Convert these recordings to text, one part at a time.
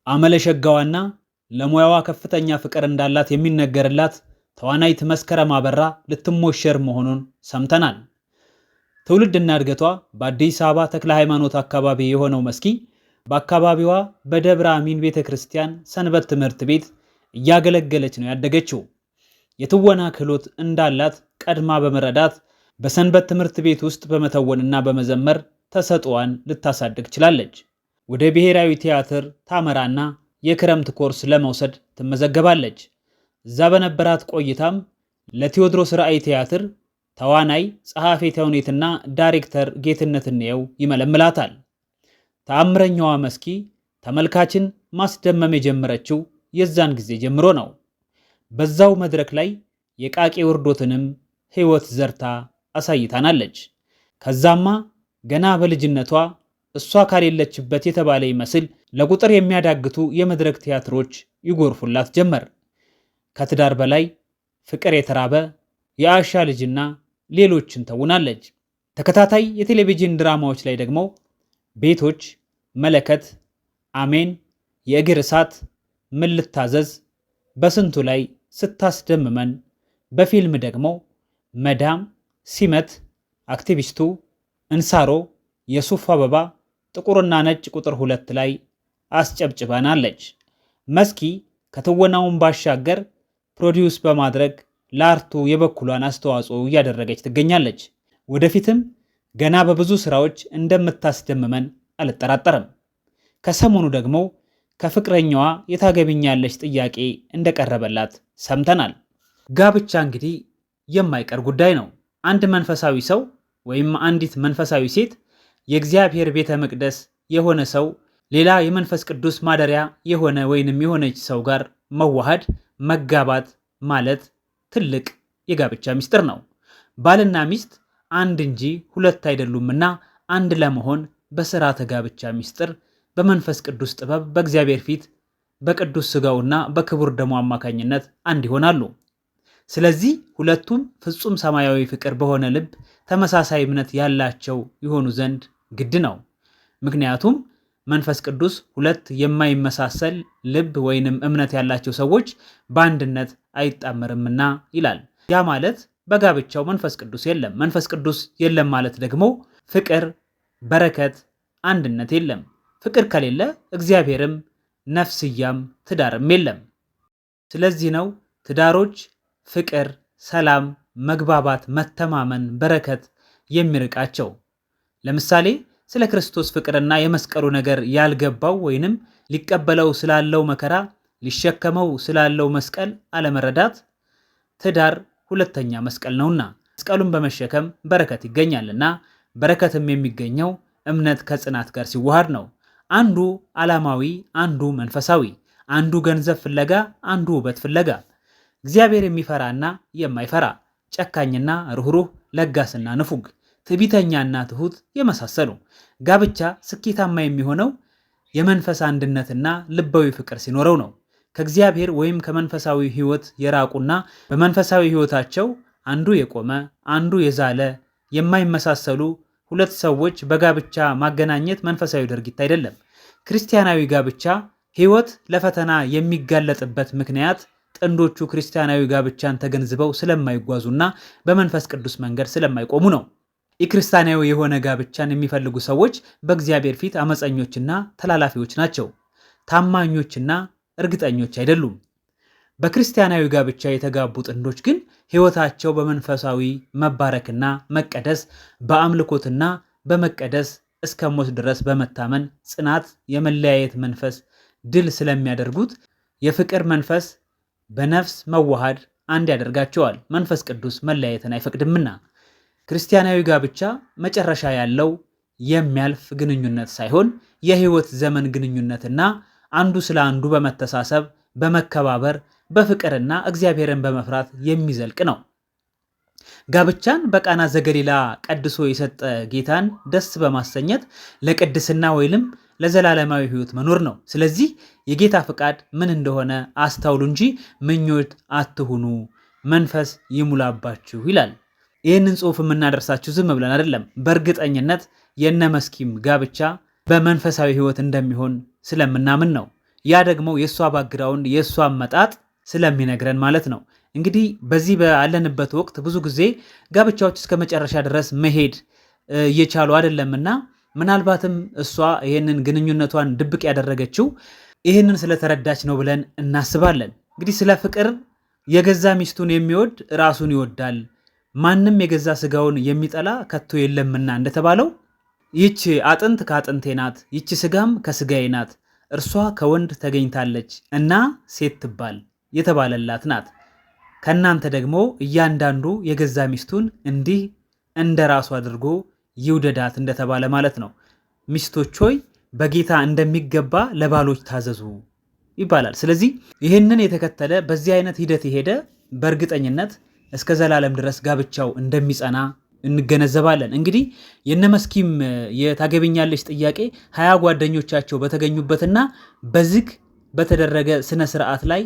አመለሸጋዋና ለሙያዋ ከፍተኛ ፍቅር እንዳላት የሚነገርላት ተዋናይት መስከረም አበራ ልትሞሸር መሆኑን ሰምተናል። ትውልድና እድገቷ በአዲስ አበባ ተክለ ሃይማኖት አካባቢ የሆነው መስኪ በአካባቢዋ በደብረ አሚን ቤተ ክርስቲያን ሰንበት ትምህርት ቤት እያገለገለች ነው ያደገችው። የትወና ክህሎት እንዳላት ቀድማ በመረዳት በሰንበት ትምህርት ቤት ውስጥ በመተወንና በመዘመር ተሰጥኦዋን ልታሳድግ ችላለች። ወደ ብሔራዊ ቲያትር ታመራና የክረምት ኮርስ ለመውሰድ ትመዘገባለች። እዛ በነበራት ቆይታም ለቴዎድሮስ ራዕይ ቲያትር ተዋናይ ጸሐፌ ተውኔትና ዳይሬክተር ጌትነት እንየው ይመለምላታል። ተአምረኛዋ መስኪ ተመልካችን ማስደመም የጀመረችው የዛን ጊዜ ጀምሮ ነው። በዛው መድረክ ላይ የቃቄ ውርዶትንም ሕይወት ዘርታ አሳይታናለች። ከዛማ ገና በልጅነቷ እሷ ካሌለችበት የተባለ ይመስል ለቁጥር የሚያዳግቱ የመድረክ ቲያትሮች ይጎርፉላት ጀመር። ከትዳር በላይ፣ ፍቅር የተራበ፣ የአሻ ልጅና ሌሎችን ተውናለች። ተከታታይ የቴሌቪዥን ድራማዎች ላይ ደግሞ ቤቶች፣ መለከት፣ አሜን፣ የእግር እሳት፣ ምን ልታዘዝ፣ በስንቱ ላይ ስታስደምመን፣ በፊልም ደግሞ መዳም፣ ሲመት፣ አክቲቪስቱ፣ እንሳሮ፣ የሱፍ አበባ፣ ጥቁርና ነጭ ቁጥር 2 ላይ አስጨብጭበናለች። መስኪ ከትወናውን ባሻገር ፕሮዲውስ በማድረግ ለአርቱ የበኩሏን አስተዋጽኦ እያደረገች ትገኛለች። ወደፊትም ገና በብዙ ስራዎች እንደምታስደምመን አልጠራጠርም። ከሰሞኑ ደግሞ ከፍቅረኛዋ የታገቢኛለች ጥያቄ እንደቀረበላት ሰምተናል። ጋብቻ እንግዲህ የማይቀር ጉዳይ ነው። አንድ መንፈሳዊ ሰው ወይም አንዲት መንፈሳዊ ሴት የእግዚአብሔር ቤተ መቅደስ የሆነ ሰው ሌላ የመንፈስ ቅዱስ ማደሪያ የሆነ ወይንም የሆነች ሰው ጋር መዋሃድ መጋባት ማለት ትልቅ የጋብቻ ምስጢር ነው። ባልና ሚስት አንድ እንጂ ሁለት አይደሉምና አንድ ለመሆን በሥርዓተ ጋብቻ ምስጢር በመንፈስ ቅዱስ ጥበብ በእግዚአብሔር ፊት በቅዱስ ሥጋውና በክቡር ደሙ አማካኝነት አንድ ይሆናሉ። ስለዚህ ሁለቱም ፍጹም ሰማያዊ ፍቅር በሆነ ልብ ተመሳሳይ እምነት ያላቸው ይሆኑ ዘንድ ግድ ነው። ምክንያቱም መንፈስ ቅዱስ ሁለት የማይመሳሰል ልብ ወይንም እምነት ያላቸው ሰዎች በአንድነት አይጣመርምና ይላል። ያ ማለት በጋብቻው መንፈስ ቅዱስ የለም። መንፈስ ቅዱስ የለም ማለት ደግሞ ፍቅር፣ በረከት፣ አንድነት የለም። ፍቅር ከሌለ እግዚአብሔርም ነፍስያም ትዳርም የለም። ስለዚህ ነው ትዳሮች ፍቅር፣ ሰላም፣ መግባባት፣ መተማመን፣ በረከት የሚርቃቸው። ለምሳሌ ስለ ክርስቶስ ፍቅርና የመስቀሉ ነገር ያልገባው ወይንም ሊቀበለው ስላለው መከራ ሊሸከመው ስላለው መስቀል አለመረዳት ትዳር ሁለተኛ መስቀል ነውና መስቀሉን በመሸከም በረከት ይገኛልና በረከትም የሚገኘው እምነት ከጽናት ጋር ሲዋሃድ ነው። አንዱ ዓላማዊ፣ አንዱ መንፈሳዊ፣ አንዱ ገንዘብ ፍለጋ፣ አንዱ ውበት ፍለጋ፣ እግዚአብሔር የሚፈራና የማይፈራ፣ ጨካኝና ርኅሩህ፣ ለጋስና ንፉግ፣ ትዕቢተኛና ትሁት የመሳሰሉ። ጋብቻ ስኬታማ የሚሆነው የመንፈስ አንድነትና ልባዊ ፍቅር ሲኖረው ነው። ከእግዚአብሔር ወይም ከመንፈሳዊ ሕይወት የራቁና በመንፈሳዊ ሕይወታቸው አንዱ የቆመ አንዱ የዛለ የማይመሳሰሉ ሁለት ሰዎች በጋብቻ ማገናኘት መንፈሳዊ ድርጊት አይደለም። ክርስቲያናዊ ጋብቻ ሕይወት ለፈተና የሚጋለጥበት ምክንያት ጥንዶቹ ክርስቲያናዊ ጋብቻን ተገንዝበው ስለማይጓዙና በመንፈስ ቅዱስ መንገድ ስለማይቆሙ ነው። የክርስቲያናዊ የሆነ ጋብቻን የሚፈልጉ ሰዎች በእግዚአብሔር ፊት አመፀኞችና ተላላፊዎች ናቸው። ታማኞችና እርግጠኞች አይደሉም። በክርስቲያናዊ ጋብቻ የተጋቡ ጥንዶች ግን ሕይወታቸው በመንፈሳዊ መባረክና መቀደስ፣ በአምልኮትና በመቀደስ እስከ ሞት ድረስ በመታመን ጽናት፣ የመለያየት መንፈስ ድል ስለሚያደርጉት የፍቅር መንፈስ በነፍስ መዋሃድ አንድ ያደርጋቸዋል። መንፈስ ቅዱስ መለያየትን አይፈቅድምና ክርስቲያናዊ ጋብቻ መጨረሻ ያለው የሚያልፍ ግንኙነት ሳይሆን የሕይወት ዘመን ግንኙነትና አንዱ ስለ አንዱ በመተሳሰብ በመከባበር በፍቅርና እግዚአብሔርን በመፍራት የሚዘልቅ ነው። ጋብቻን በቃና ዘገሊላ ቀድሶ የሰጠ ጌታን ደስ በማሰኘት ለቅድስና ወይንም ለዘላለማዊ ሕይወት መኖር ነው። ስለዚህ የጌታ ፍቃድ ምን እንደሆነ አስተውሉ እንጂ ምኞት አትሁኑ፣ መንፈስ ይሙላባችሁ ይላል። ይህንን ጽሑፍ የምናደርሳችሁ ዝም ብለን አይደለም። በእርግጠኝነት የነ መስኪም ጋብቻ በመንፈሳዊ ሕይወት እንደሚሆን ስለምናምን ነው። ያ ደግሞ የእሷ ባክግራውንድ የእሷ አመጣጥ ስለሚነግረን ማለት ነው። እንግዲህ በዚህ ባለንበት ወቅት ብዙ ጊዜ ጋብቻዎች እስከ መጨረሻ ድረስ መሄድ እየቻሉ አይደለምና ምናልባትም እሷ ይህንን ግንኙነቷን ድብቅ ያደረገችው ይህንን ስለተረዳች ነው ብለን እናስባለን። እንግዲህ ስለ ፍቅር የገዛ ሚስቱን የሚወድ ራሱን ይወዳል፣ ማንም የገዛ ስጋውን የሚጠላ ከቶ የለምና እንደተባለው ይች አጥንት ከአጥንቴ ናት፣ ይች ስጋም ከስጋዬ ናት፣ እርሷ ከወንድ ተገኝታለች እና ሴት ትባል የተባለላት ናት። ከእናንተ ደግሞ እያንዳንዱ የገዛ ሚስቱን እንዲህ እንደ ራሱ አድርጎ ይውደዳት እንደተባለ ማለት ነው። ሚስቶች ሆይ በጌታ እንደሚገባ ለባሎች ታዘዙ ይባላል። ስለዚህ ይህንን የተከተለ በዚህ አይነት ሂደት የሄደ በእርግጠኝነት እስከ ዘላለም ድረስ ጋብቻው እንደሚጸና እንገነዘባለን። እንግዲህ የነመስኪም የታገቢኛለች ጥያቄ 20 ጓደኞቻቸው በተገኙበትና በዝግ በተደረገ ስነ ስርዓት ላይ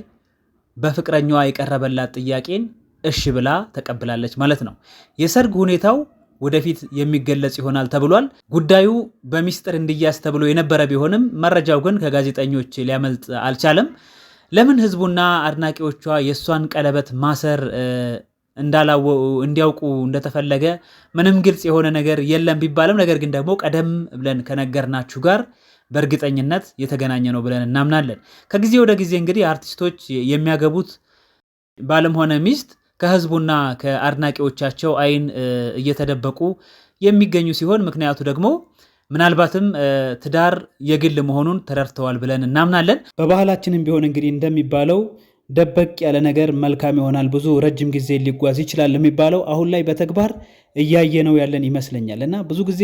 በፍቅረኛዋ የቀረበላት ጥያቄን እሺ ብላ ተቀብላለች ማለት ነው። የሰርግ ሁኔታው ወደፊት የሚገለጽ ይሆናል ተብሏል። ጉዳዩ በሚስጥር እንዲያዝ ተብሎ የነበረ ቢሆንም መረጃው ግን ከጋዜጠኞች ሊያመልጥ አልቻለም። ለምን ህዝቡና አድናቂዎቿ የእሷን ቀለበት ማሰር እንዲያውቁ እንደተፈለገ ምንም ግልጽ የሆነ ነገር የለም ቢባልም፣ ነገር ግን ደግሞ ቀደም ብለን ከነገርናችሁ ጋር በእርግጠኝነት የተገናኘ ነው ብለን እናምናለን። ከጊዜ ወደ ጊዜ እንግዲህ አርቲስቶች የሚያገቡት ባልም ሆነ ሚስት ከህዝቡና ከአድናቂዎቻቸው አይን እየተደበቁ የሚገኙ ሲሆን ምክንያቱ ደግሞ ምናልባትም ትዳር የግል መሆኑን ተረድተዋል ብለን እናምናለን። በባህላችንም ቢሆን እንግዲህ እንደሚባለው ደበቅ ያለ ነገር መልካም ይሆናል፣ ብዙ ረጅም ጊዜ ሊጓዝ ይችላል የሚባለው አሁን ላይ በተግባር እያየነው ያለን ይመስለኛል እና ብዙ ጊዜ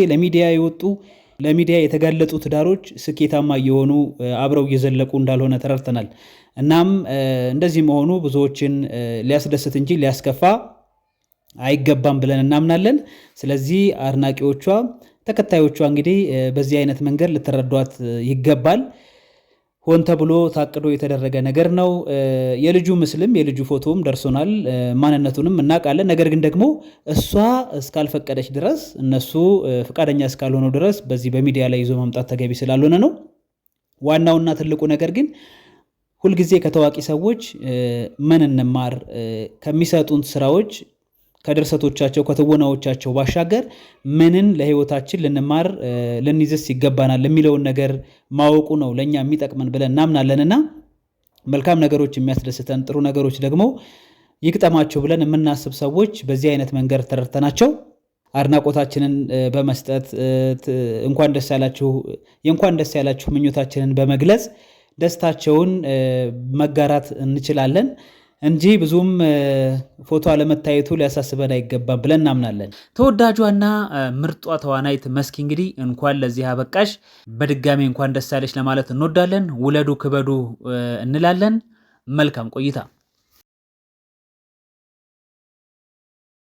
ለሚዲያ የተጋለጡ ትዳሮች ስኬታማ እየሆኑ አብረው እየዘለቁ እንዳልሆነ ተረድተናል። እናም እንደዚህ መሆኑ ብዙዎችን ሊያስደስት እንጂ ሊያስከፋ አይገባም ብለን እናምናለን። ስለዚህ አድናቂዎቿ፣ ተከታዮቿ እንግዲህ በዚህ አይነት መንገድ ልትረዷት ይገባል። ሆን ተብሎ ታቅዶ የተደረገ ነገር ነው። የልጁ ምስልም የልጁ ፎቶም ደርሶናል፣ ማንነቱንም እናውቃለን። ነገር ግን ደግሞ እሷ እስካልፈቀደች ድረስ እነሱ ፈቃደኛ እስካልሆኑ ድረስ በዚህ በሚዲያ ላይ ይዞ መምጣት ተገቢ ስላልሆነ ነው። ዋናውና ትልቁ ነገር ግን ሁልጊዜ ከታዋቂ ሰዎች ምን እንማር፣ ከሚሰጡን ስራዎች፣ ከድርሰቶቻቸው፣ ከትወናዎቻቸው ባሻገር ምንን ለህይወታችን ልንማር ልንይዝስ ይገባናል የሚለውን ነገር ማወቁ ነው ለእኛ የሚጠቅመን ብለን እናምናለንና መልካም ነገሮች የሚያስደስተን፣ ጥሩ ነገሮች ደግሞ ይግጠማቸው ብለን የምናስብ ሰዎች በዚህ አይነት መንገድ ተረድተናቸው አድናቆታችንን በመስጠት እንኳን ደስ ያላችሁ ምኞታችንን በመግለጽ ደስታቸውን መጋራት እንችላለን እንጂ ብዙም ፎቶ አለመታየቱ ሊያሳስበን አይገባም ብለን እናምናለን። ተወዳጇና ምርጧ ተዋናይት መስኪ እንግዲህ እንኳን ለዚህ አበቃሽ፣ በድጋሚ እንኳን ደስ ያለሽ ለማለት እንወዳለን። ውለዱ ክበዱ እንላለን። መልካም ቆይታ